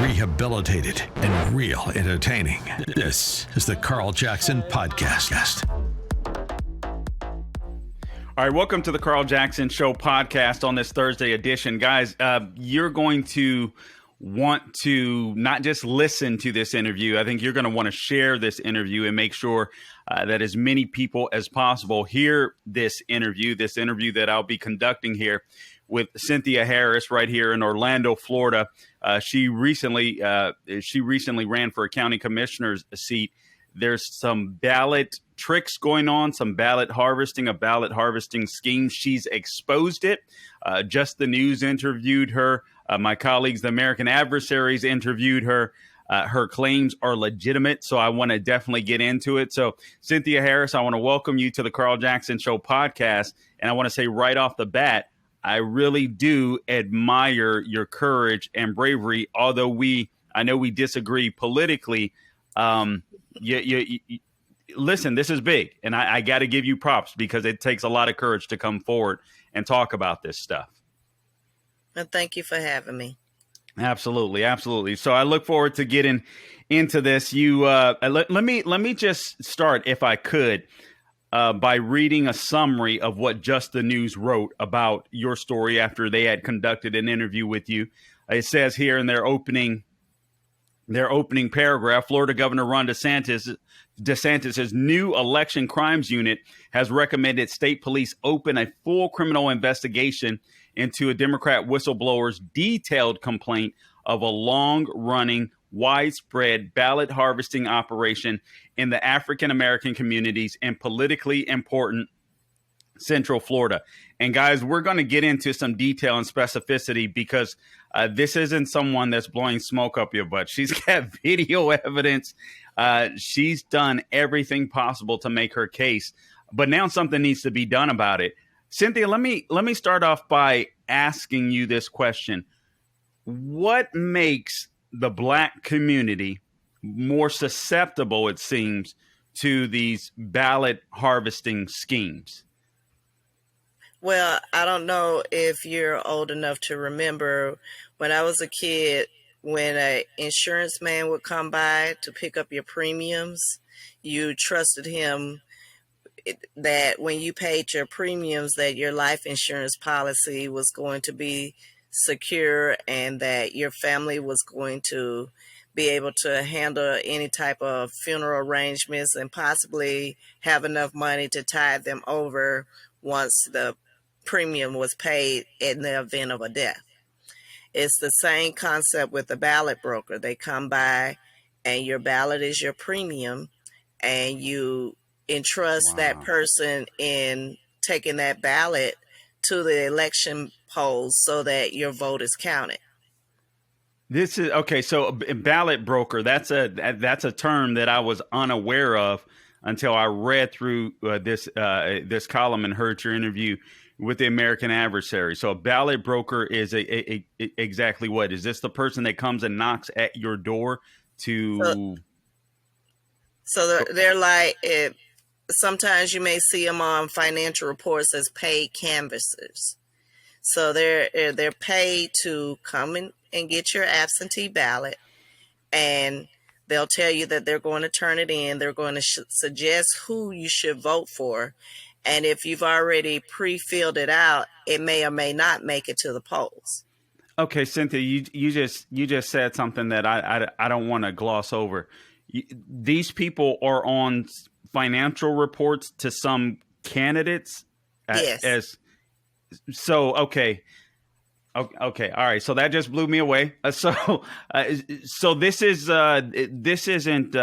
rehabilitated, and real entertaining. This is the Carl Jackson Podcast. All right, welcome to the Carl Jackson Show podcast on this Thursday edition. Guys, you're going to want to not just listen to this interview. I think you're going to want to share this interview and make sure that as many people as possible hear this interview that I'll be conducting here with Cynthia Harris right here in Orlando, Florida. She recently ran for a county commissioner's seat. There's some ballot tricks going on, some ballot harvesting, a ballot harvesting scheme. She's exposed it. Just the News interviewed her. My colleagues, the American Adversaries, interviewed her. Her claims are legitimate, so I want to definitely get into it. So, Cynthia Harris, I want to welcome you to the Carl Jackson Show podcast. And I want to say right off the bat, I really do admire your courage and bravery, although I know we disagree politically. Listen, this is big, and I got to give you props because it takes a lot of courage to come forward and talk about this stuff. And thank you for having me. Absolutely, absolutely. So I look forward to getting into this. Let me just start, if I could, by reading a summary of what Just the News wrote about your story after they had conducted an interview with you. It says here in their opening paragraph, Florida Governor Ron DeSantis' new election crimes unit has recommended state police open a full criminal investigation into a Democrat whistleblower's detailed complaint of a long-running, widespread ballot harvesting operation in the African-American communities in politically important Central Florida. And guys, we're going to get into some detail and specificity because this isn't someone that's blowing smoke up your butt. She's got video evidence. She's done everything possible to make her case, but now something needs to be done about it. Cynthia, let me start off by asking you this question. What makes the Black community more susceptible, it seems, to these ballot harvesting schemes? Well, I don't know if you're old enough to remember when I was a kid, when an insurance man would come by to pick up your premiums, you trusted him that when you paid your premiums that your life insurance policy was going to be secure and that your family was going to be able to handle any type of funeral arrangements and possibly have enough money to tide them over once the premium was paid in the event of a death. It's the same concept with the ballot broker. They come by and your ballot is your premium and you entrust that person in taking that ballot to the election polls so that your vote is counted. This is okay. So ballot broker, that's a term that I was unaware of until I read through this column and heard your interview with the American Adversary. So a ballot broker is exactly what? Is this the person that comes and knocks at your door to? So they're like, sometimes you may see them on financial reports as paid canvassers. So they're paid to come in and get your absentee ballot, and they'll tell you that they're going to turn it in. They're going to suggest who you should vote for. And if you've already pre-filled it out, it may or may not make it to the polls. Okay, Cynthia, you just said something that I don't want to gloss over. These people are on financial reports to some candidates. Yes. Okay. All right. So that just blew me away. So this isn't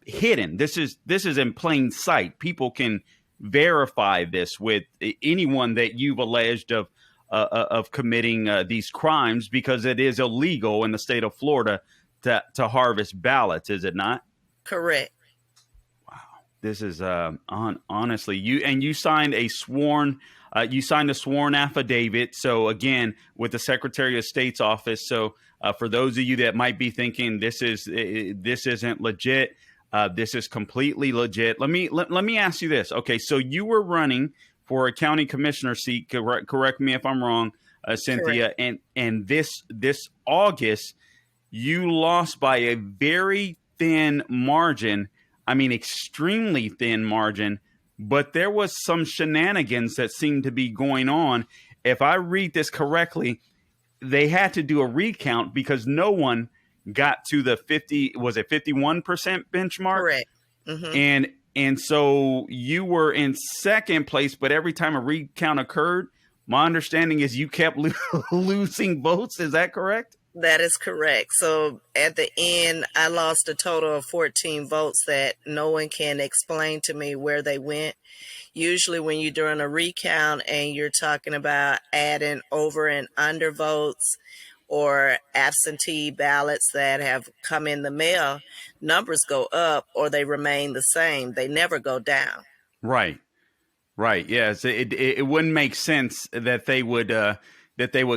hidden. This is in plain sight. People can verify this with anyone that you've alleged of committing these crimes, because it is illegal in the state of Florida to harvest ballots, is it not? Correct. Wow. This is honestly, you signed a sworn affidavit. So again, with the Secretary of State's office. So for those of you that might be thinking this isn't legit, this is completely legit. Let me ask you this. Okay, so you were running for a county commissioner seat. Correct me if I'm wrong, Cynthia. Correct. And this August, You lost by a very thin margin. I mean, extremely thin margin. But there was some shenanigans that seemed to be going on. If I read this correctly, they had to do a recount because no one got to the 51% benchmark. Correct. Hmm. And so you were in second place, but every time a recount occurred, my understanding is you kept losing votes. Is that correct? That is correct. So at the end, I lost a total of 14 votes that no one can explain to me where they went. Usually, when you're doing a recount and you're talking about adding over and under votes or absentee ballots that have come in the mail, numbers go up or they remain the same. They never go down. Right. Right. Yes. It wouldn't make sense that they would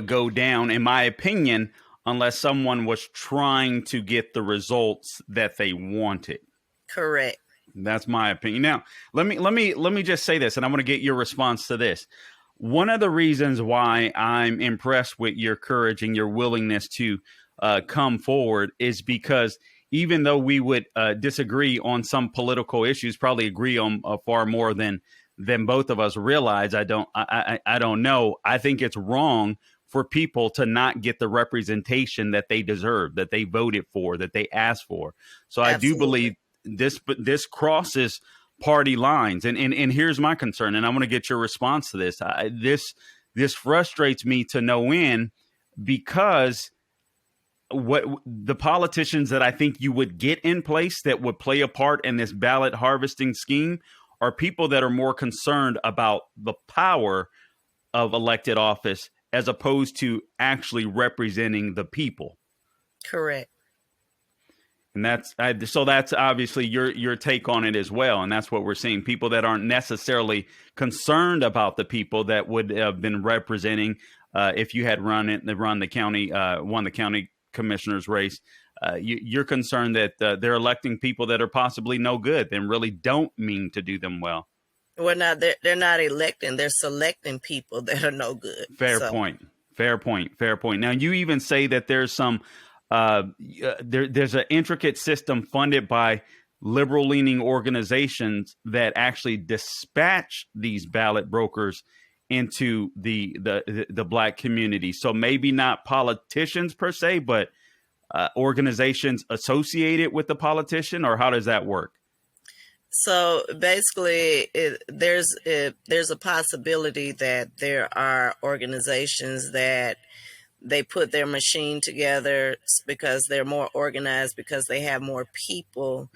go down, in my opinion, unless someone was trying to get the results that they wanted. Correct. That's my opinion. Now, let me just say this, and I want to get your response to this. One of the reasons why I'm impressed with your courage and your willingness to come forward is because even though we would disagree on some political issues, probably agree on far more than both of us realize. I don't know. I think it's wrong for people to not get the representation that they deserve, that they voted for, that they asked for. So I do believe this crosses party lines. And here's my concern, and I want to get your response to this. This frustrates me to no end because what the politicians that I think you would get in place that would play a part in this ballot harvesting scheme are people that are more concerned about the power of elected office as opposed to actually representing the people. Correct. And that's obviously your take on it as well. And that's what we're seeing. People that aren't necessarily concerned about the people that would have been representing if you had won the county commissioner's race. You're concerned that they're electing people that are possibly no good and really don't mean to do them well. Well, now they're not electing; they're selecting people that are no good. Fair point. Now, you even say that there's some there's an intricate system funded by liberal-leaning organizations that actually dispatch these ballot brokers into the Black community. So maybe not politicians per se, but organizations associated with the politician, or how does that work? So basically, there's a possibility that there are organizations that they put their machine together because they're more organized, because they have more people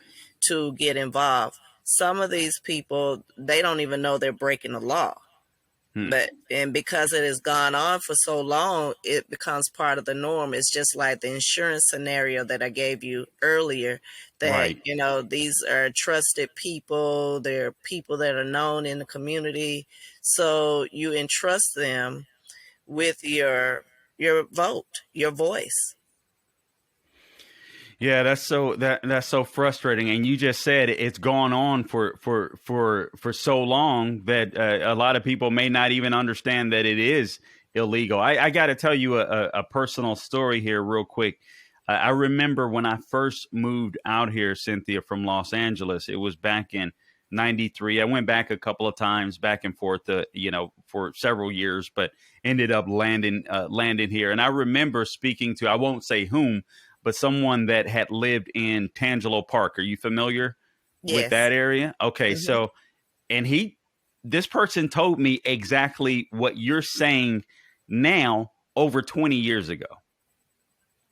to get involved. Some of these people, they don't even know they're breaking the law. And because it has gone on for so long, it becomes part of the norm. It's just like the insurance scenario that I gave you earlier, that, right, these are trusted people. They're people that are known in the community. So you entrust them with your vote, your voice. Yeah, that's so frustrating. And you just said it's gone on for so long that a lot of people may not even understand that it is illegal. I got to tell you a personal story here real quick. I remember when I first moved out here, Cynthia, from Los Angeles. It was back in '93. I went back a couple of times, back and forth, for several years, but ended up landing here. And I remember speaking to, I won't say whom, but someone that had lived in Tangelo Park. Are you familiar with that area? Okay, mm-hmm. So, and this person told me exactly what you're saying now over 20 years ago.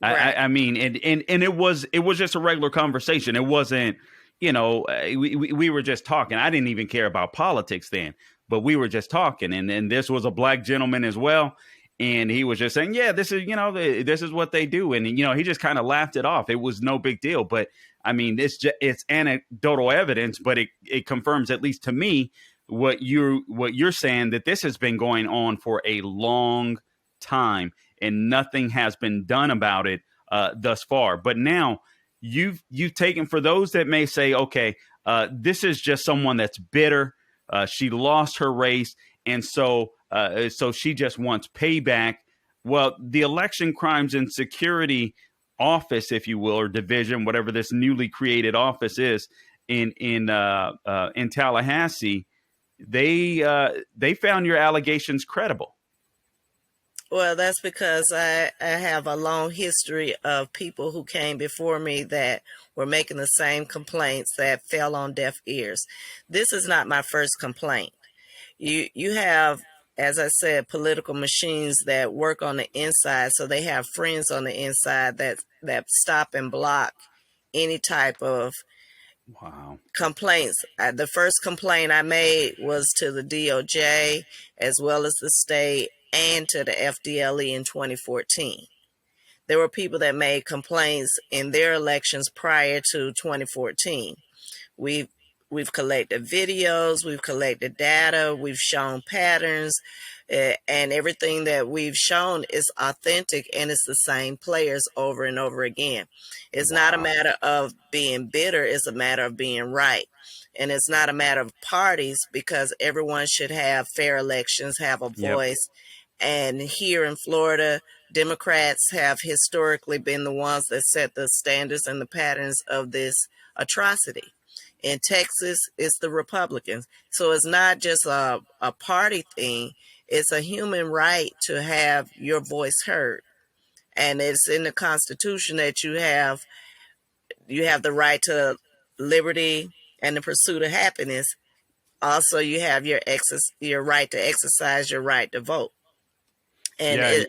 Right. I mean, and it was just a regular conversation. It wasn't, we were just talking. I didn't even care about politics then, but we were just talking. And this was a Black gentleman as well. And he was just saying, yeah, this is what they do. And, he just kind of laughed it off. It was no big deal. But I mean, it's anecdotal evidence, but it confirms, at least to me, what you're saying, that this has been going on for a long time and nothing has been done about it thus far. But now you've taken, for those that may say, okay, this is just someone that's bitter. She lost her race. And so she just wants payback. Well, the Election Crimes and Security office, if you will, or division, whatever this newly created office is in Tallahassee, they found your allegations credible. Well, that's because I have a long history of people who came before me that were making the same complaints that fell on deaf ears. This is not my first complaint. You have, as I said, political machines that work on the inside, so they have friends on the inside that stop and block any type of Wow. complaints. The first complaint I made was to the DOJ as well as the state and to the FDLE in 2014. There were people that made complaints in their elections prior to 2014. We've collected videos, we've collected data, we've shown patterns, and everything that we've shown is authentic, and it's the same players over and over again. It's not a matter of being bitter, it's a matter of being right. And it's not a matter of parties, because everyone should have fair elections, have a voice. And here in Florida, Democrats have historically been the ones that set the standards and the patterns of this atrocity. In Texas, it's the Republicans. So it's not just a party thing. It's a human right to have your voice heard. And it's in the Constitution that you have the right to liberty and the pursuit of happiness. Also, you have your right to exercise your right to vote. And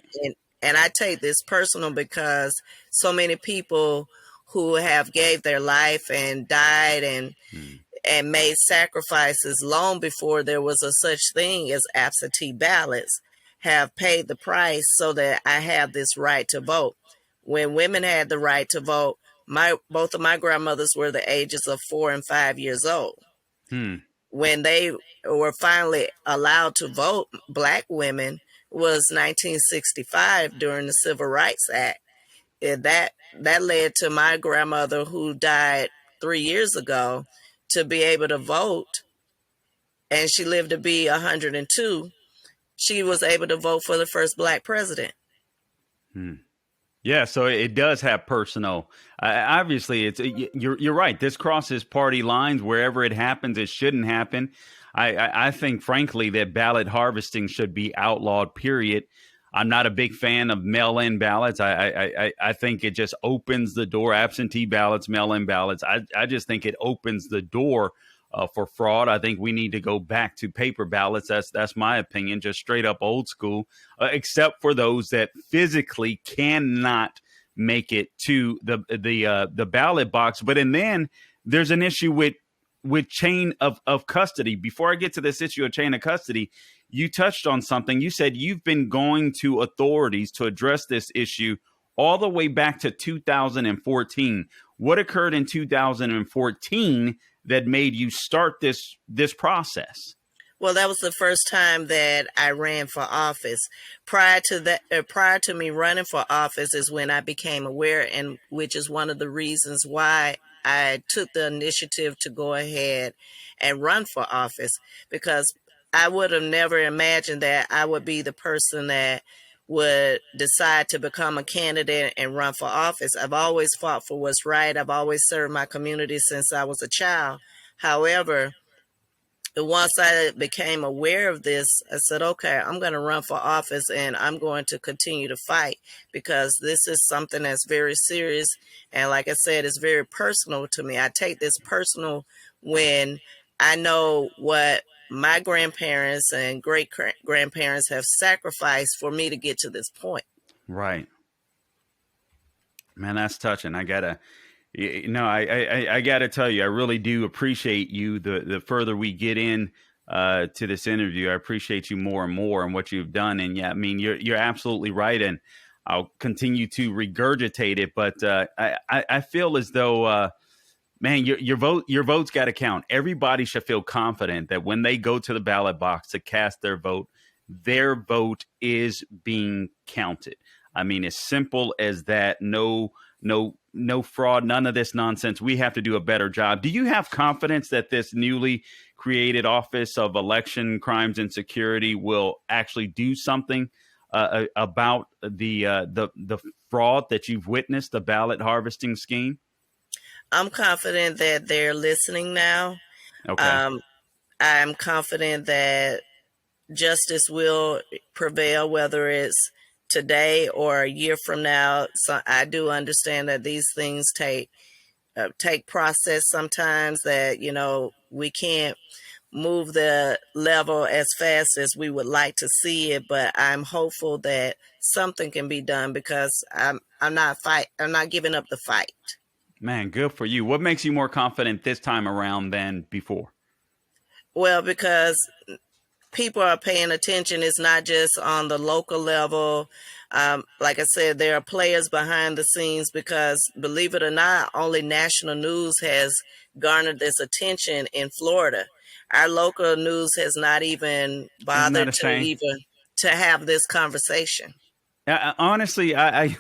and I take this personal because so many people who have gave their life and died and made sacrifices long before there was a such thing as absentee ballots have paid the price so that I have this right to vote. When women had the right to vote, both of my grandmothers were the ages of 4 and 5 years old. When they were finally allowed to vote, Black women, was 1965 during the Civil Rights Act. That led to my grandmother, who died 3 years ago, to be able to vote, and she lived to be 102. She was able to vote for the first Black president. Yeah, so it does have personal. Obviously, you're right. This crosses party lines. Wherever it happens, it shouldn't happen. I think, frankly, that ballot harvesting should be outlawed, period. I'm not a big fan of mail-in ballots. I think it just opens the door. Absentee ballots, mail-in ballots. I just think it opens the door for fraud. I think we need to go back to paper ballots. That's my opinion, just straight up old school, except for those that physically cannot make it to the ballot box. But and then there's an issue with chain of custody. Before I get to this issue of chain of custody, you touched on something. You said you've been going to authorities to address this issue all the way back to 2014. What occurred in 2014 that made you start this process? Well, that was the first time that I ran for office. Prior to me running for office is when I became aware, and which is one of the reasons why I took the initiative to go ahead and run for office, because I would have never imagined that I would be the person that would decide to become a candidate and run for office. I've always fought for what's right. I've always served my community since I was a child. However, once I became aware of this, I said, okay, I'm going to run for office, and I'm going to continue to fight, because this is something that's very serious. And like I said, it's very personal to me. I take this personal when I know what my grandparents and great grandparents have sacrificed for me to get to this point. Right. Man, that's touching. I gotta tell you, I really do appreciate you. The further we get in to this interview, I appreciate you more and more and what you've done. And yeah, I mean, you're absolutely right, and I'll continue to regurgitate it. But I feel as though, man, your vote's got to count. Everybody should feel confident that when they go to the ballot box to cast their vote is being counted. I mean, as simple as that. No fraud, none of this nonsense. We have to do a better job. Do you have confidence that this newly created Office of Election Crimes and Security will actually do something about the fraud that you've witnessed, the ballot harvesting scheme? I'm confident that they're listening now. Okay. Um, I'm confident that justice will prevail, whether it's today or a year from now. So I do understand that these things take process sometimes. That we can't move the level as fast as we would like to see it, but I'm hopeful that something can be done because I'm not giving up the fight. Man, good for you. What makes you more confident this time around than before? Well, because people are paying attention. It's not just on the local level. Like I said, there are players behind the scenes because, believe it or not, only national news has garnered this attention in Florida. Our local news has not even Isn't that bothered a shame? to have this conversation. Honestly, I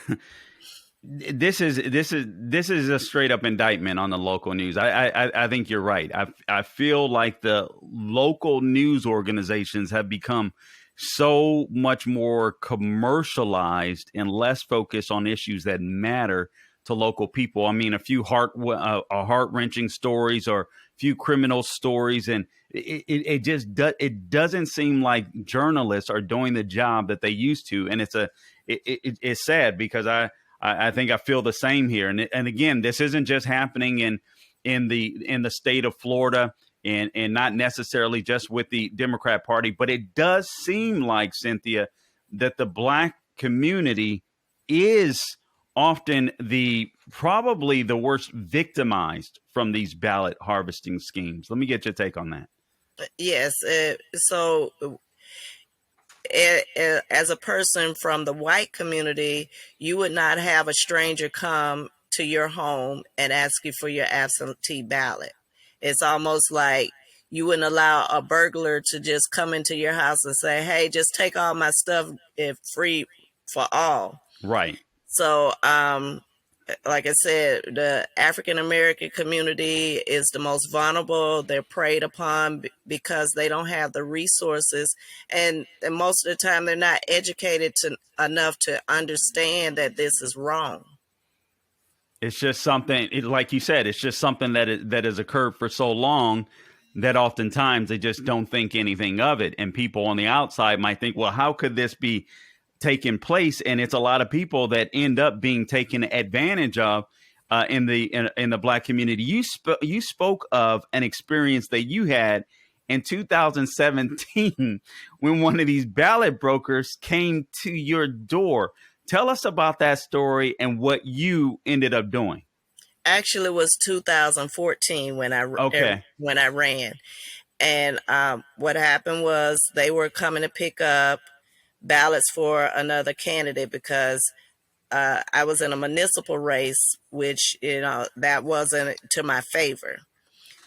this is a straight up indictment on the local news. I think you're right. I feel like the local news organizations have become so much more commercialized and less focused on issues that matter to local people. I mean, a few heart wrenching stories or a few criminal stories, and it doesn't seem like journalists are doing the job that they used to, and it's sad because I think I feel the same here. And again, this isn't just happening in the state of Florida and not necessarily just with the Democrat Party, but it does seem like, Cynthia, that the Black community is often probably the worst victimized from these ballot harvesting schemes. Let me get your take on that. Yes. So as a person from the white community, you would not have a stranger come to your home and ask you for your absentee ballot. It's almost like you wouldn't allow a burglar to just come into your house and say, "Hey, just take all my stuff, if free for all." Right. So, like I said, the African American community is the most vulnerable. They're preyed upon because they don't have the resources, and most of the time they're not educated enough to understand that this is wrong. It's just something, like you said, it's just something that has occurred for so long that oftentimes they just don't think anything of it. And people on the outside might think, well, how could this be taking place? And it's a lot of people that end up being taken advantage of in the Black community. You spoke of an experience that you had in 2017 when one of these ballot brokers came to your door. Tell us about that story and what you ended up doing. Actually, it was 2014 when Okay. when I ran, and what happened was they were coming to pick up ballots for another candidate because I was in a municipal race, which that wasn't to my favor.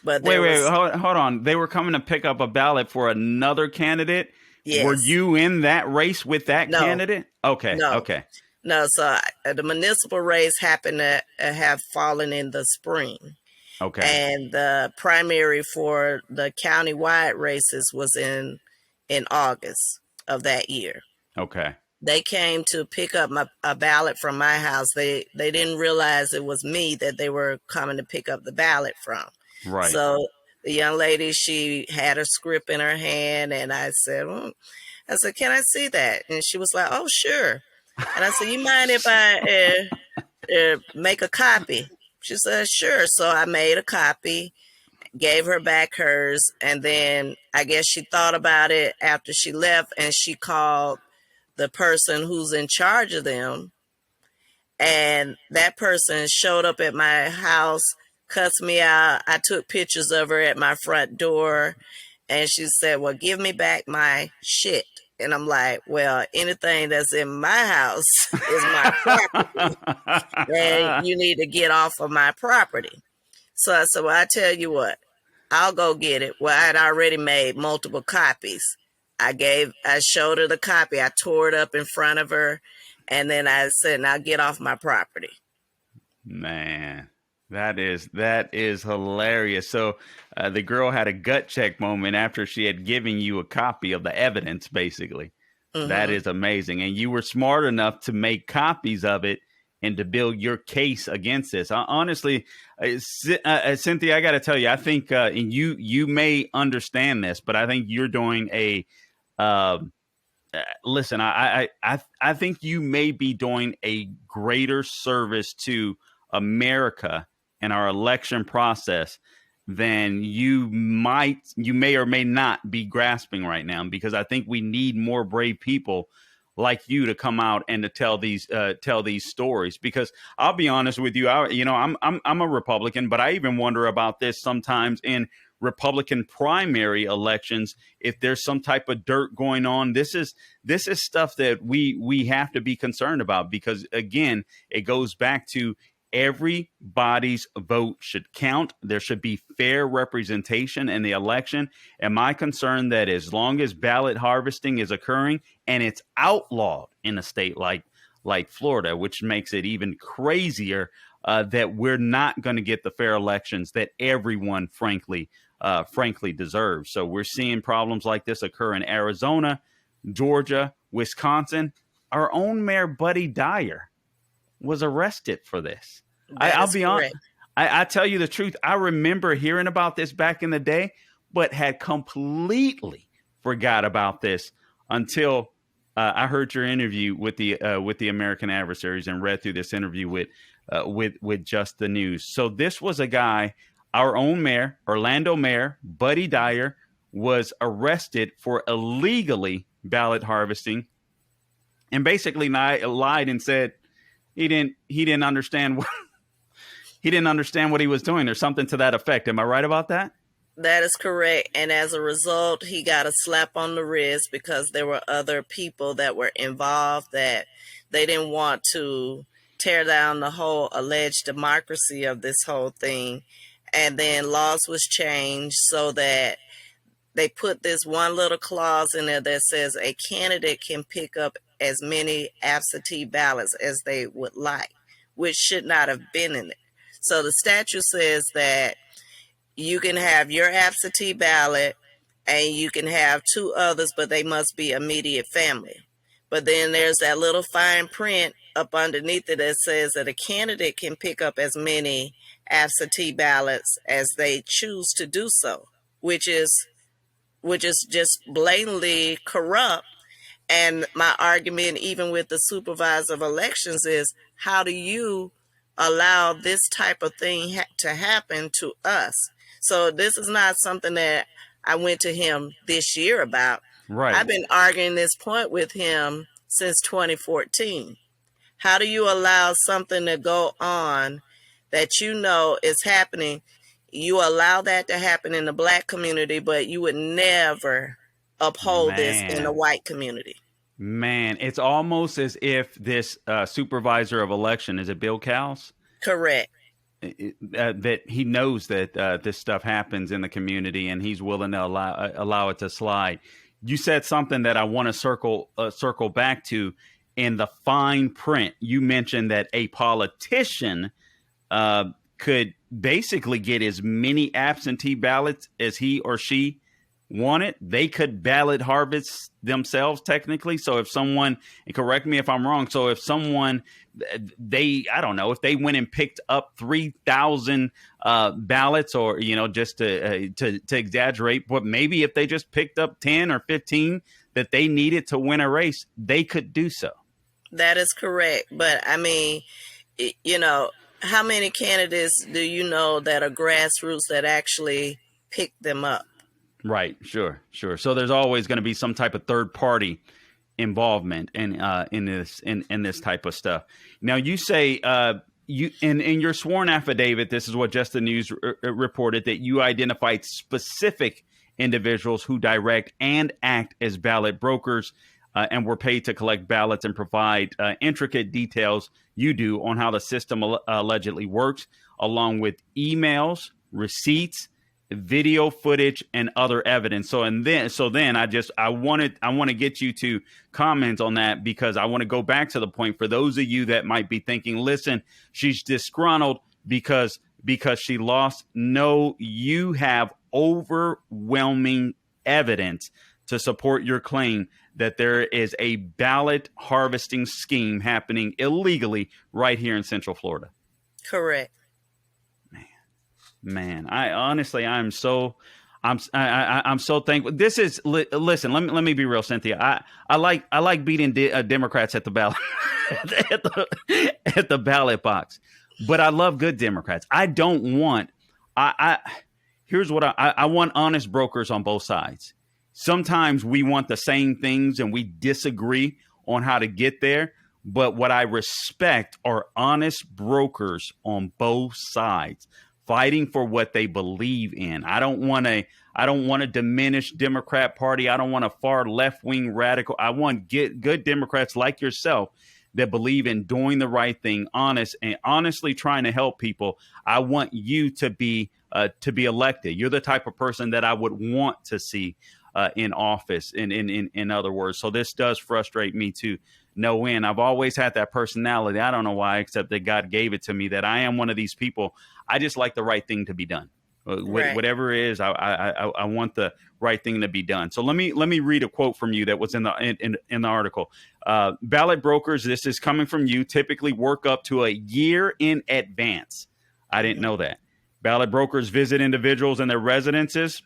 But Wait, there wait, was hold on. They were coming to pick up a ballot for another candidate. Were yes, you in that race with that no, candidate? Okay, no, okay, no. So the municipal race happened to have fallen in the spring, okay, and the primary for the county-wide races was in August of that year. okay. They came to pick up a ballot from my house. They didn't realize it was me that they were coming to pick up the ballot from. Right. So the young lady, she had a script in her hand, and I said, I said, "Can I see that?" And she was like, "Oh, sure." And I said, "You mind if I make a copy?" She said, "Sure." So I made a copy, gave her back hers, and then I guess she thought about it after she left, and she called the person who's in charge of them, and that person showed up at my house, cussed me out. I took pictures of her at my front door, and she said, "Well, give me back my shit." And I'm like, "Well, anything that's in my house is my property, and you need to get off of my property." So I said, "Well, I tell you what, I'll go get it." Well, I had already made multiple copies. I showed her the copy. I tore it up in front of her, and then I said, "Now get off my property." Man, that is hilarious. So the girl had a gut check moment after she had given you a copy of the evidence, basically. That Hmm. is amazing. And you were smart enough to make copies of it and to build your case against this. Honestly, Cynthia, I got to tell you, I think, and you may understand this, but I think you're doing a uh, listen. I think you may be doing a greater service to America and our election process than you may or may not be grasping right now, because I think we need more brave people like you to come out and to tell these stories. Because I'll be honest with you, I'm a Republican, but I even wonder about this sometimes in Republican primary elections. If there's some type of dirt going on, this is stuff that we have to be concerned about, because again, it goes back to everybody's vote should count. There should be fair representation in the election. And my concern that as long as ballot harvesting is occurring and it's outlawed in a state like Florida, which makes it even crazier, that we're not going to get the fair elections that everyone frankly deserves. So we're seeing problems like this occur in Arizona, Georgia, Wisconsin. Our own mayor, Buddy Dyer, was arrested for this. That I'll is be on. correct. I tell you the truth. I remember hearing about this back in the day, but had completely forgot about this until I heard your interview with the American Adversaries and read through this interview with Just the News. So this was a guy, our own mayor, Orlando Mayor Buddy Dyer, was arrested for illegally ballot harvesting, and basically lied and said he didn't understand what he didn't understand what he was doing, or something to that effect. Am I right about that? That is correct. And as a result, he got a slap on the wrist because there were other people that were involved that they didn't want to tear down the whole alleged democracy of this whole thing. And then laws was changed so that they put this one little clause in there that says a candidate can pick up as many absentee ballots as they would like, which should not have been in it. So the statute says that you can have your absentee ballot and you can have two others, but they must be immediate family. But then there's that little fine print up underneath it that says that a candidate can pick up as many absentee ballots as they choose to do so, which is just blatantly corrupt. And my argument, even with the supervisor of elections, is how do you allow this type of thing to happen to us? So this is not something that I went to him this year about. I've Right. been arguing this point with him since 2014. How do you allow something to go on that you know is happening? You allow that to happen in the black community, but you would never uphold this in the Man, white community. man, it's almost as if this supervisor of election, is it Bill Cows? Correct. That he knows that this stuff happens in the community, and he's willing to allow it to slide. You said something that I want to circle back to in the fine print. You mentioned that a politician could basically get as many absentee ballots as he or she wanted. They could ballot harvest themselves technically. So if someone, and correct me if I'm wrong, so if someone, I don't know, if they went and picked up 3,000 ballots, or just to exaggerate, but maybe if they just picked up 10 or 15 that they needed to win a race, they could do so. That is correct. But I mean, you know, how many candidates do you know that are grassroots that actually pick them up? Right. Sure. So there's always going to be some type of third party involvement in this type of stuff. Now, you say you in your sworn affidavit, this is what Just the News reported, that you identified specific individuals who direct and act as ballot brokers, and were paid to collect ballots and provide intricate details you do on how the system allegedly works, along with emails, receipts, video footage, and other evidence. So then I want to get you to comment on that, because I want to go back to the point for those of you that might be thinking, listen, she's disgruntled because she lost. No, you have overwhelming evidence to support your claim that there is a ballot harvesting scheme happening illegally right here in Central Florida. Correct. Man, I'm so thankful. This is listen. Let me be real, Cynthia. I like beating Democrats at the ballot at the ballot box, but I love good Democrats. I don't want. Here's what I want: honest brokers on both sides. Sometimes we want the same things and we disagree on how to get there. But what I respect are honest brokers on both sides, fighting for what they believe in. I don't want to diminish Democrat Party. I don't want a far left-wing radical. I want good Democrats like yourself that believe in doing the right thing, honestly trying to help people. I want you to be elected. You're the type of person that I would want to see in office, in other words. So this does frustrate me to no end. I've always had that personality. I don't know why, except that God gave it to me, that I am one of these people. I just like the right thing to be done. Right. Whatever it is, I want the right thing to be done. So let me read a quote from you that was in the article. Ballot brokers, this is coming from you, typically work up to a year in advance. I didn't know that. Ballot brokers visit individuals in their residences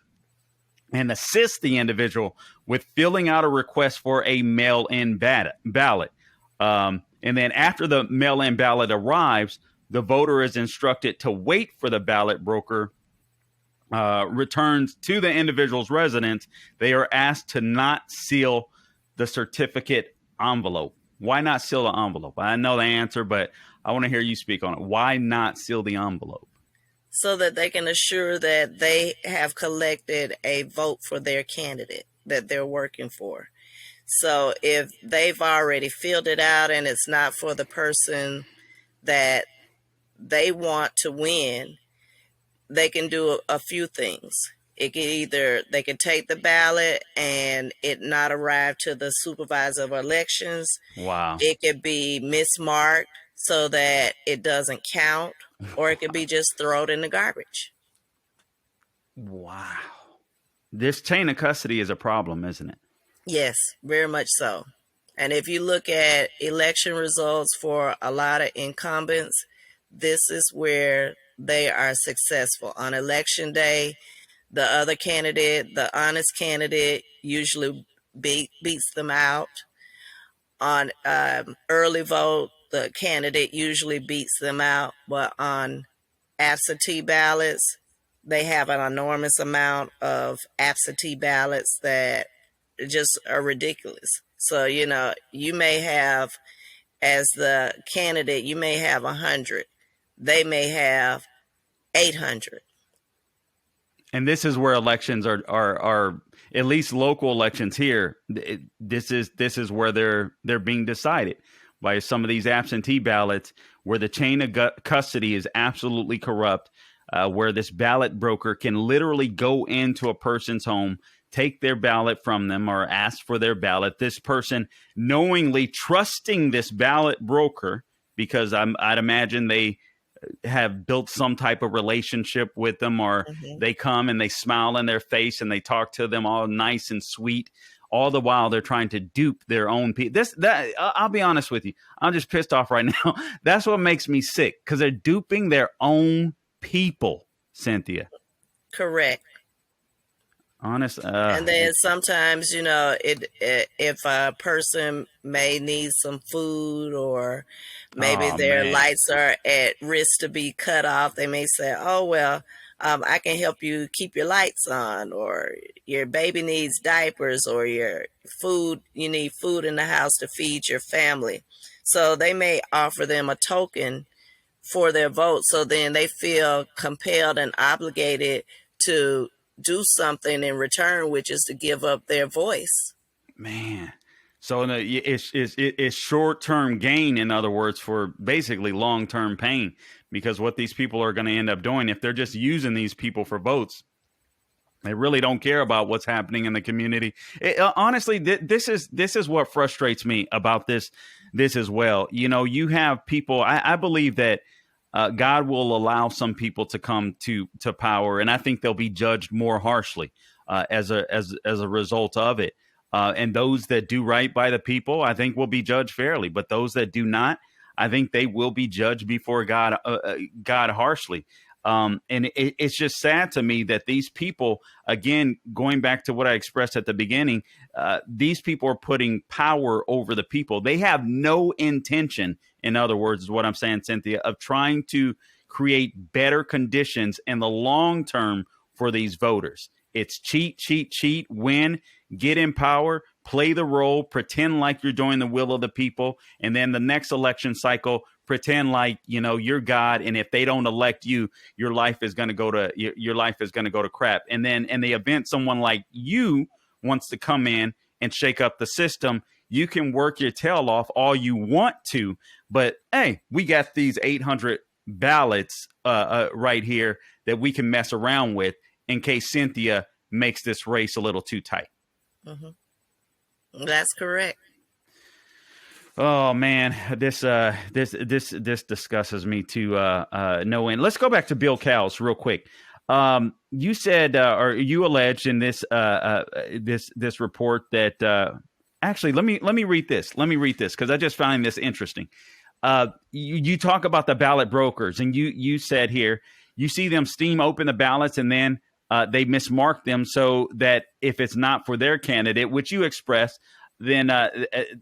and assist the individual with filling out a request for a mail-in ballot. And then after the mail-in ballot arrives, the voter is instructed to wait for the ballot broker returns to the individual's residence. They are asked to not seal the certificate envelope. Why not seal the envelope? I know the answer, but I want to hear you speak on it. Why not seal the envelope? So that they can assure that they have collected a vote for their candidate that they're working for. So if they've already filled it out and it's not for the person that they want to win, they can do a few things. It can they can take the ballot and it not arrive to the supervisor of elections. Wow. It could be mismarked so that it doesn't count, or it could be just thrown in the garbage. Wow. This chain of custody is a problem, isn't it? Yes, very much so. And if you look at election results for a lot of incumbents, this is where they are successful. On election day, the other candidate, the honest candidate, usually beats them out. On early vote, the candidate usually beats them out. But on absentee ballots, they have an enormous amount of absentee ballots that just are ridiculous. So, you may have, as the candidate, you may have 100. They may have 800. And this is where elections are at least local elections here. This is where they're being decided by some of these absentee ballots, where the chain of custody is absolutely corrupt, where this ballot broker can literally go into a person's home, take their ballot from them, or ask for their ballot. This person knowingly trusting this ballot broker, because I'd imagine they have built some type of relationship with them, or they come and they smile in their face and they talk to them all nice and sweet. All the while they're trying to dupe their own people. I'll be honest with you. I'm just pissed off right now. That's what makes me sick, because they're duping their own people, Cynthia. Correct. Honest. And then sometimes, if a person may need some food, or maybe their lights are at risk to be cut off, they may say, oh, well, I can help you keep your lights on, or your baby needs diapers, or you need food in the house to feed your family. So they may offer them a token for their vote. So then they feel compelled and obligated to do something in return, which is to give up their voice. Man. So it's short-term gain, in other words, for basically long-term pain, because what these people are going to end up doing, if they're just using these people for votes, they really don't care about what's happening in the community. Honestly, this is what frustrates me about this as well. You have people, I believe that God will allow some people to come to power, and I think they'll be judged more harshly as a result of it. And those that do right by the people, I think, will be judged fairly. But those that do not, I think they will be judged before God, God harshly. And it's just sad to me that these people, again, going back to what I expressed at the beginning, these people are putting power over the people. They have no intention, in other words, is what I'm saying, Cynthia, of trying to create better conditions in the long term for these voters. It's cheat, cheat, cheat, win, get in power, play the role, pretend like you're doing the will of the people. And then the next election cycle, pretend like, you're God. And if they don't elect you, your life is going to go to crap. And then in the event someone like you wants to come in and shake up the system, you can work your tail off all you want to. But hey, we got these 800 ballots right here that we can mess around with in case Cynthia makes this race a little too tight. Mm-hmm. That's correct. Oh man, this disgustes me to no end. Let's go back to Bill Cowles real quick. You said, or you alleged in this this report that actually let me read this. Let me read this because I just find this interesting. You talk about the ballot brokers, and you said here you see them steam open the ballots and then they mismark them so that if it's not for their candidate, which you expressed, then that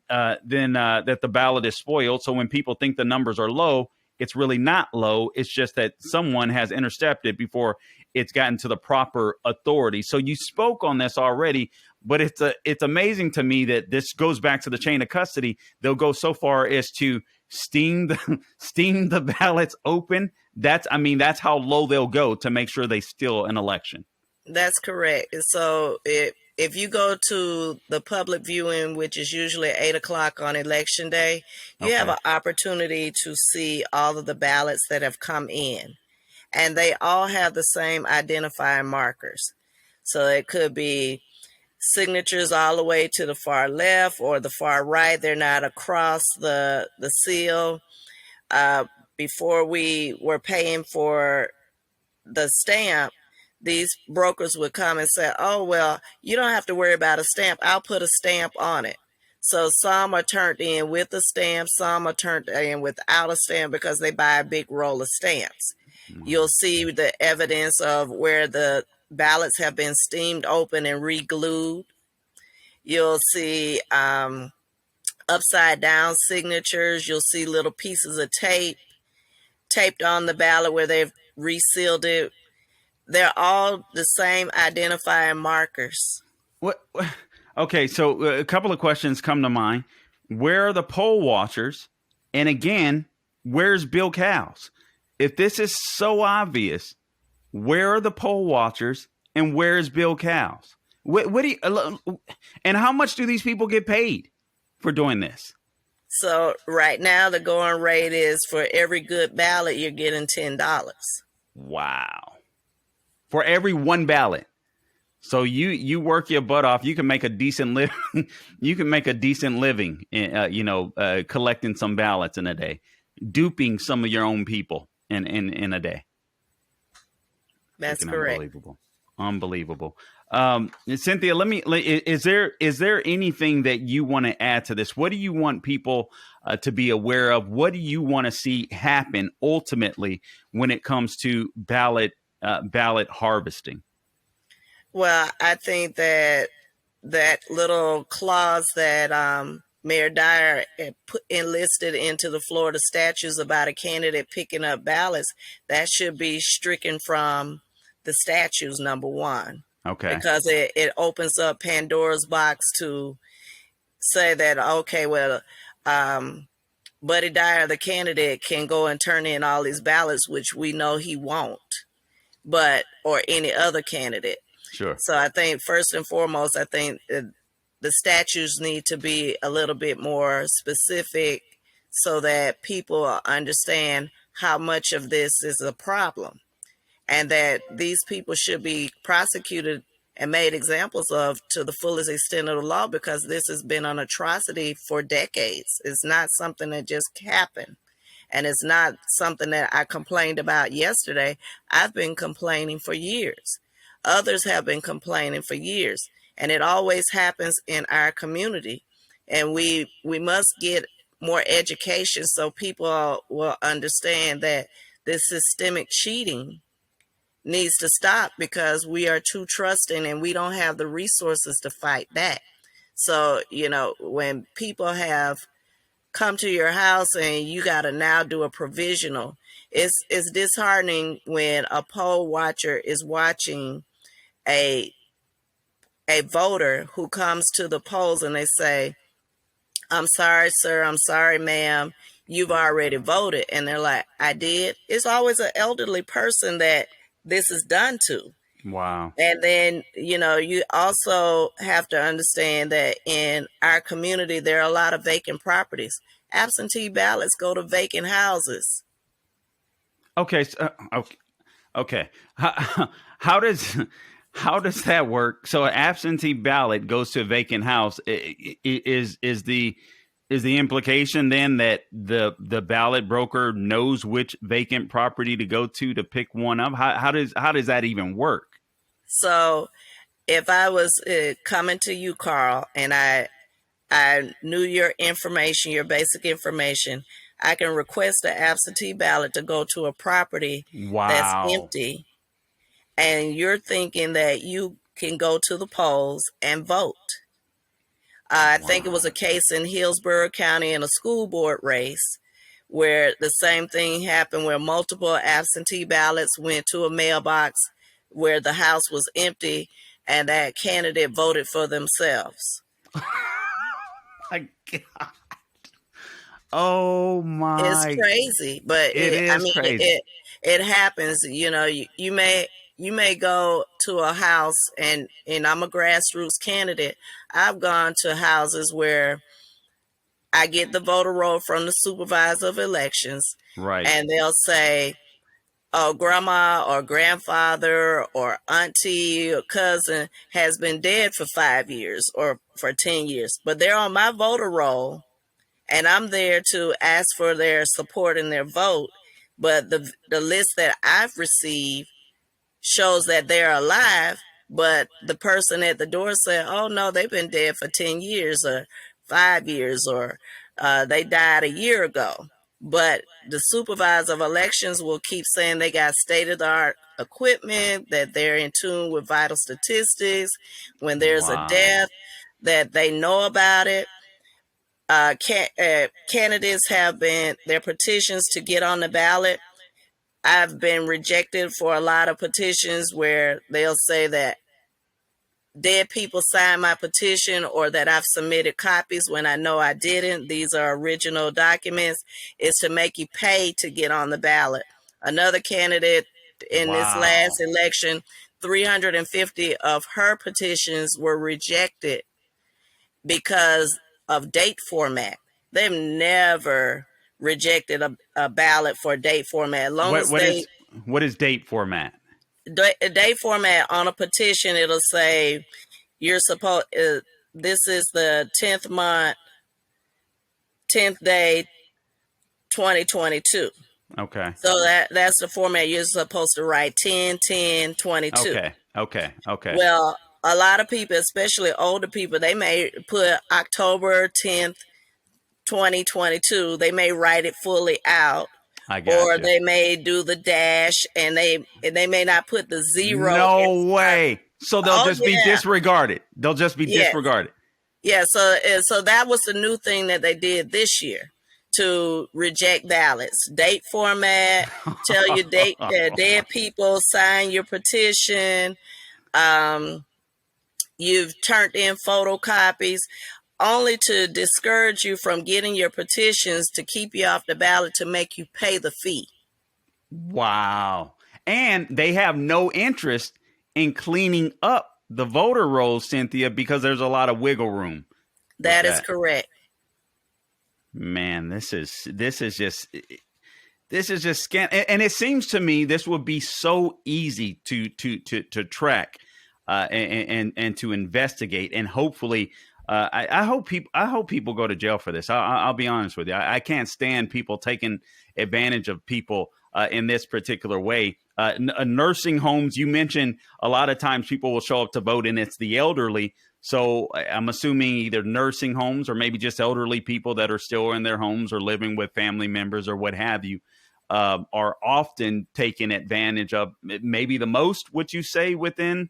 the ballot is spoiled. So when people think the numbers are low, it's really not low. It's just that someone has intercepted before it's gotten to the proper authority. So you spoke on this already, but it's amazing to me that this goes back to the chain of custody. They'll go so far as to steam the ballots open. That's how low they'll go to make sure they steal an election. That's correct. And so if you go to the public viewing, which is usually 8:00 on election day, you have an opportunity to see all of the ballots that have come in. And they all have the same identifying markers. So it could be signatures all the way to the far left or the far right. They're not across the seal. Before we were paying for the stamp, these brokers would come and say, oh, well, you don't have to worry about a stamp. I'll put a stamp on it. So some are turned in with a stamp. Some are turned in without a stamp because they buy a big roll of stamps. You'll see the evidence of where the ballots have been steamed open and re-glued. You'll see upside down signatures. You'll see little pieces of tape taped on the ballot where they've resealed it. They're all the same identifying markers. What? Okay, so a couple of questions come to mind. Where are the poll watchers? And again, where's Bill Cowles? If this is so obvious, where are the poll watchers and where is Bill Cowles? And how much do these people get paid for doing this? So right now the going rate is for every good ballot, you're getting $10. Wow. For every one ballot. So you work your butt off. You can make a decent living. You can make a decent living, collecting some ballots in a day, duping some of your own people in a day. That's correct. Unbelievable. Cynthia, is there anything that you want to add to this? What do you want people to be aware of? What do you want to see happen ultimately when it comes to ballot harvesting? Well, I think that little clause that Mayor Dyer enlisted into the Florida statutes about a candidate picking up ballots, that should be stricken from the statutes, number one. Okay. Because it opens up Pandora's box to say that, okay, well, Buddy Dyer, the candidate, can go and turn in all these ballots, which we know he won't, or any other candidate. Sure. So I think first and foremost, I think the statutes need to be a little bit more specific so that people understand how much of this is a problem and that these people should be prosecuted and made examples of to the fullest extent of the law, because this has been an atrocity for decades. It's not something that just happened. And it's not something that I complained about yesterday. I've been complaining for years. Others have been complaining for years, and it always happens in our community. And we must get more education so people will understand that this systemic cheating needs to stop, because we are too trusting and we don't have the resources to fight back. So, when people have come to your house and you got to now do a provisional, it's disheartening when a poll watcher is watching a voter who comes to the polls and they say, "I'm sorry, sir. I'm sorry, ma'am. You've already voted." And they're like, "I did." It's always an elderly person that this is done to. Wow. And then, you also have to understand that in our community, there are a lot of vacant properties. Absentee ballots go to vacant houses. Okay. Okay. How does that work? So an absentee ballot goes to a vacant house. Is the implication then that the ballot broker knows which vacant property to go to pick one up? How does that even work? So if I was coming to you, Carl, and I knew your information, your basic information, I can request an absentee ballot to go to a property that's Wow. empty, and you're thinking that you can go to the polls and vote. I think it was a case in Hillsborough County in a school board race where the same thing happened, where multiple absentee ballots went to a mailbox where the house was empty and that candidate voted for themselves. My God. Oh my! It's crazy, but It is crazy. It happens. You may go to a house, and I'm a grassroots candidate. I've gone to houses where I get the voter roll from the supervisor of elections, Right. and they'll say, "Oh, grandma or grandfather or auntie or cousin has been dead for 5 years or for 10 years, but they're on my voter roll, and I'm there to ask for their support and their vote. But the list that I've received shows that they're alive, but the person at the door said, 'Oh no, they've been dead for 10 years or 5 years, or they died a year ago.' But the supervisor of elections will keep saying they got state-of-the-art equipment, that they're in tune with vital statistics. When there's a Wow. death, that they know about it. Candidates have been, their petitions to get on the ballot, I've been rejected for a lot of petitions where they'll say that dead people signed my petition or that I've submitted copies when I know I didn't. These are original documents. It's to make you pay to get on the ballot. Another candidate in this last election, 350 of her petitions were rejected because of date format. They've never rejected a ballot for date format. What is date format? Date format on a petition, it'll say you're supposed. This is the 10th month, 10th day, 2022. Okay. So that's the format you're supposed to write: 10/10/22. Okay. Well, a lot of people, especially older people, they may put October 10th, 2022. They may write it fully out. I got Or you. they may do the dash, and they may not put the zero. No way. So they'll just be yeah. disregarded. They'll just be Yes. disregarded. Yeah, so that was the new thing that they did this year to reject ballots. Date format, tell your date, dead people, sign your petition. You've turned in photocopies, only to discourage you from getting your petitions, to keep you off the ballot, to make you pay the fee. Wow. And they have no interest in cleaning up the voter rolls, Cynthia, because there's a lot of wiggle room. That is correct. Man, this is just scant. And it seems to me this would be so easy to track and to investigate, and hopefully I hope people go to jail for this. I'll be honest with you. I can't stand people taking advantage of people in this particular way. Nursing homes, you mentioned a lot of times people will show up to vote and it's the elderly. So I'm assuming either nursing homes or maybe just elderly people that are still in their homes or living with family members or what have you are often taken advantage of, maybe the most, would you say, within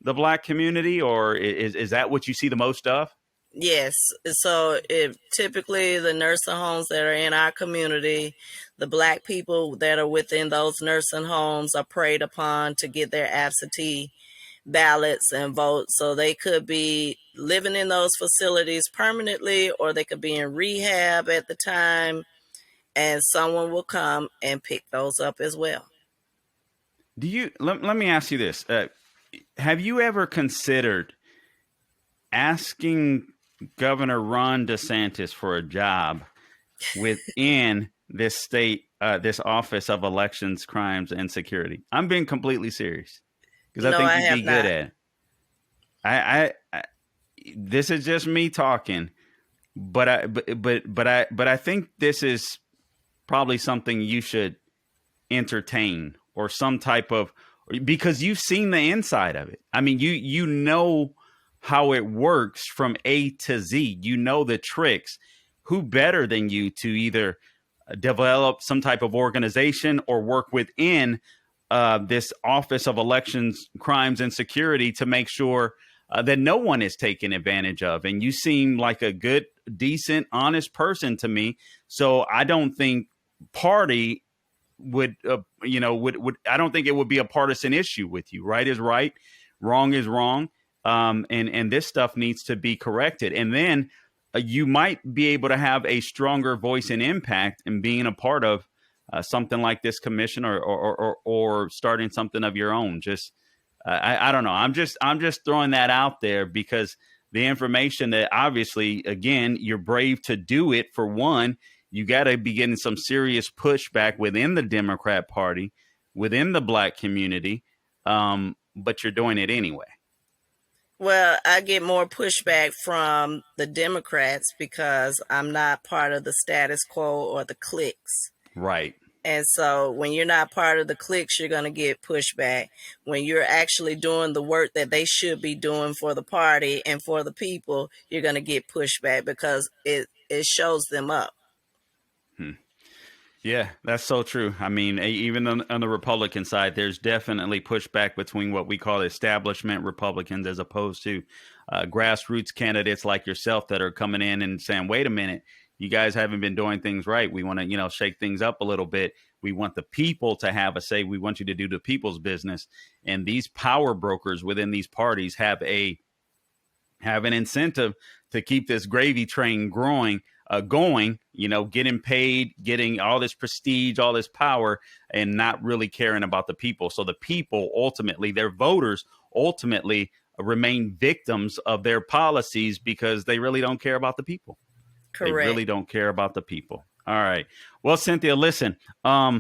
the Black community, or is that what you see the most of? Yes. So typically the nursing homes that are in our community, the Black people that are within those nursing homes are preyed upon to get their absentee ballots and vote. So they could be living in those facilities permanently, or they could be in rehab at the time, and someone will come and pick those up as well. Let me ask you this. Have you ever considered asking Governor Ron DeSantis for a job within this state, this Office of Elections, Crimes, and Security? I'm being completely serious because I think you'd be good at it. I this is just me talking, but I think this is probably something you should entertain, or some type of, because you've seen the inside of it. I mean, you know how it works from A to Z. You know the tricks. Who better than you to either develop some type of organization or work within this Office of Elections, Crimes, and Security to make sure that no one is taken advantage of? And you seem like a good, decent, honest person to me. So I don't think party would I don't think it would be a partisan issue with you. Right is right, wrong is wrong, and this stuff needs to be corrected. And then you might be able to have a stronger voice and impact in being a part of something like this commission, or starting something of your own. Just I don't know. I'm just throwing that out there because the information that, obviously, again, you're brave to do it. For one, you got to be getting some serious pushback within the Democrat Party, within the Black community, but you're doing it anyway. Well, I get more pushback from the Democrats because I'm not part of the status quo or the cliques. Right. And so when you're not part of the cliques, you're going to get pushback. When you're actually doing the work that they should be doing for the party and for the people, you're going to get pushback because it shows them up. Yeah, that's so true. I mean, even on the Republican side, there's definitely pushback between what we call establishment Republicans as opposed to grassroots candidates like yourself that are coming in and saying, wait a minute, you guys haven't been doing things right. We want to, shake things up a little bit. We want the people to have a say. We want you to do the people's business. And these power brokers within these parties have an incentive to keep this gravy train going, getting paid, getting all this prestige, all this power, and not really caring about the people. So the people, ultimately, their voters ultimately remain victims of their policies because they really don't care about the people. Correct. They really don't care about the people. All right. Well, Cynthia, listen, I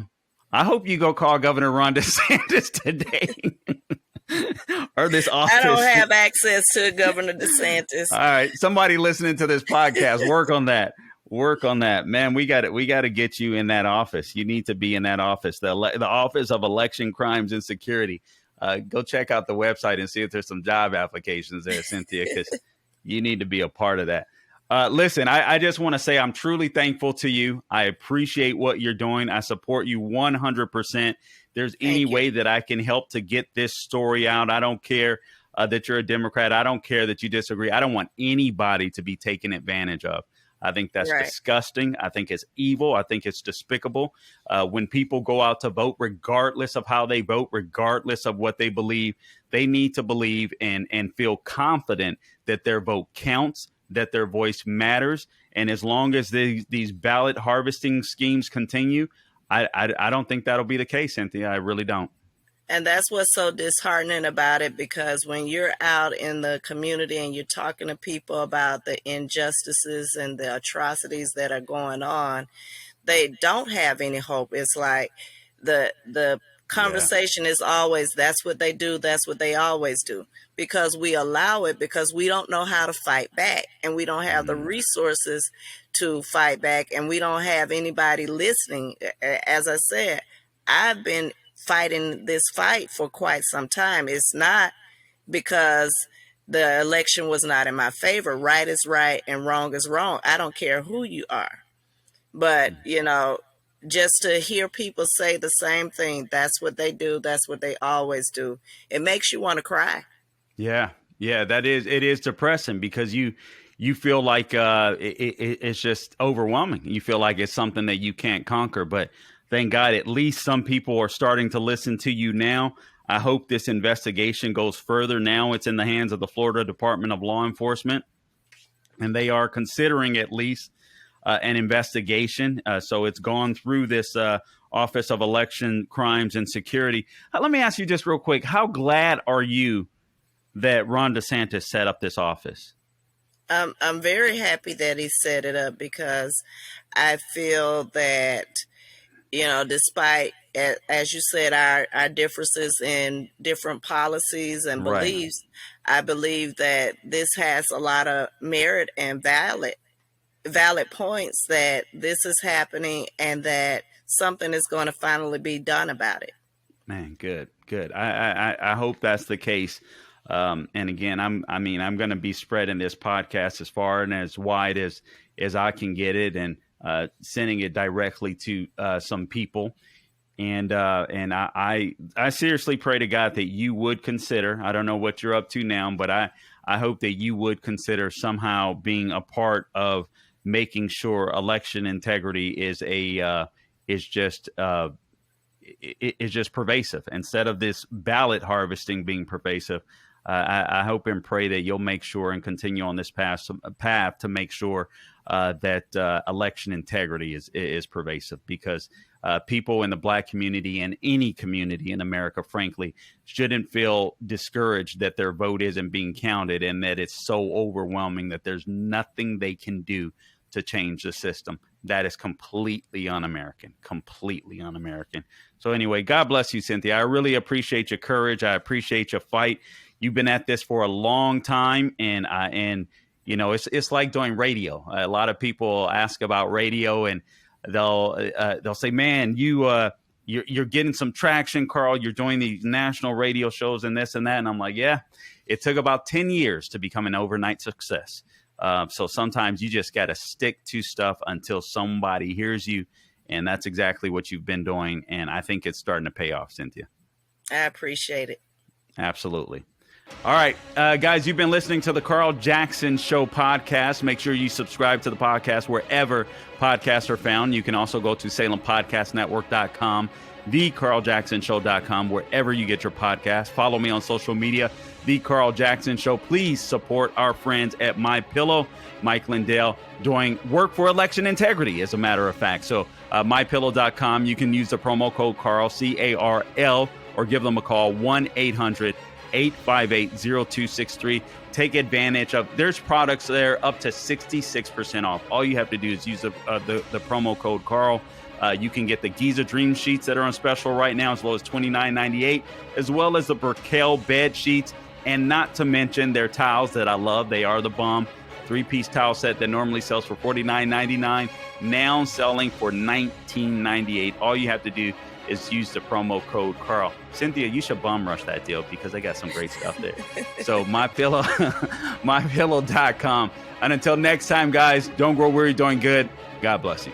hope you go call Governor Ron DeSantis today. Or this office. I don't have access to Governor DeSantis. All right. Somebody listening to this podcast, work on that. Work on that, man. We got to get you in that office. You need to be in that office, the Office of Election, Crimes, and Security. Go check out the website and see if there's some job applications there, Cynthia, because you need to be a part of that. Listen, I just want to say I'm truly thankful to you. I appreciate what you're doing. I support you 100%. There's any way that I can help to get this story out. I don't care that you're a Democrat. I don't care that you disagree. I don't want anybody to be taken advantage of. I think that's disgusting. I think it's evil. I think it's despicable. When people go out to vote, regardless of how they vote, regardless of what they believe, they need to believe and feel confident that their vote counts, that their voice matters. And as long as these ballot harvesting schemes continue, I don't think that'll be the case, Cynthia. I really don't. And that's what's so disheartening about it, because when you're out in the community and you're talking to people about the injustices and the atrocities that are going on, they don't have any hope. It's like the conversation is always, that's what they do, that's what they always do, because we allow it, because we don't know how to fight back, and we don't have the resources to fight back, and we don't have anybody listening. As I said, I've been fighting this fight for quite some time. It's not because the election was not in my favor. Right is right and wrong is wrong. I don't care who you are. But, just to hear people say the same thing, that's what they do. That's what they always do. It makes you want to cry. Yeah. Yeah, it is depressing because you feel like it's just overwhelming. You feel like it's something that you can't conquer. But thank God, at least some people are starting to listen to you now. I hope this investigation goes further. Now it's in the hands of the Florida Department of Law Enforcement, and they are considering at least an investigation. So it's gone through this Office of Election Crimes and Security. Let me ask you just real quick. How glad are you that Ron DeSantis set up this office? I'm very happy that he set it up because I feel that, despite, as you said, our differences in different policies and beliefs, I believe that this has a lot of merit and valid points that this is happening and that something is going to finally be done about it. Man, good. I hope that's the case. And again, I'm going to be spreading this podcast as far and as wide as I can get it, and sending it directly to some people. And I seriously pray to God that you would consider, I don't know what you're up to now, but I hope that you would consider somehow being a part of making sure election integrity is just pervasive instead of this ballot harvesting being pervasive. I hope and pray that you'll make sure and continue on this path to make sure that election integrity is pervasive, because people in the Black community and any community in America, frankly, shouldn't feel discouraged that their vote isn't being counted and that it's so overwhelming that there's nothing they can do to change the system. That is completely un-American. So anyway, God bless you, Cynthia. I really appreciate your courage. I appreciate your fight. You've been at this for a long time, and it's like doing radio. A lot of people ask about radio, and they'll say, "Man, you're getting some traction, Carl. You're doing these national radio shows and this and that." And I'm like, "Yeah, it took about 10 years to become an overnight success." So sometimes you just got to stick to stuff until somebody hears you, and that's exactly what you've been doing. And I think it's starting to pay off, Cynthia. I appreciate it. Absolutely. All right, guys, you've been listening to the Carl Jackson Show podcast. Make sure you subscribe to the podcast wherever podcasts are found. You can also go to SalemPodcastNetwork.com, TheCarlJacksonShow.com, wherever you get your podcast. Follow me on social media, The Carl Jackson Show. Please support our friends at MyPillow. Mike Lindell doing work for election integrity, as a matter of fact. So MyPillow.com, you can use the promo code Carl, CARL, or give them a call, 1-800-858-0263. Take advantage of, there's products there up to 66% off. All you have to do is use the promo code Carl. You can get the Giza Dream Sheets that are on special right now as low as $29.98, as well as the Burkell bed sheets, and not to mention their towels that I love. They are the bomb. 3-piece towel set that normally sells for $49.99, now selling for $19.98. All you have to do is use the promo code Carl. Cynthia, you should bum rush that deal because they got some great stuff there. So MyPillow, MyPillow.com. And until next time, guys, don't grow weary doing good. God bless you.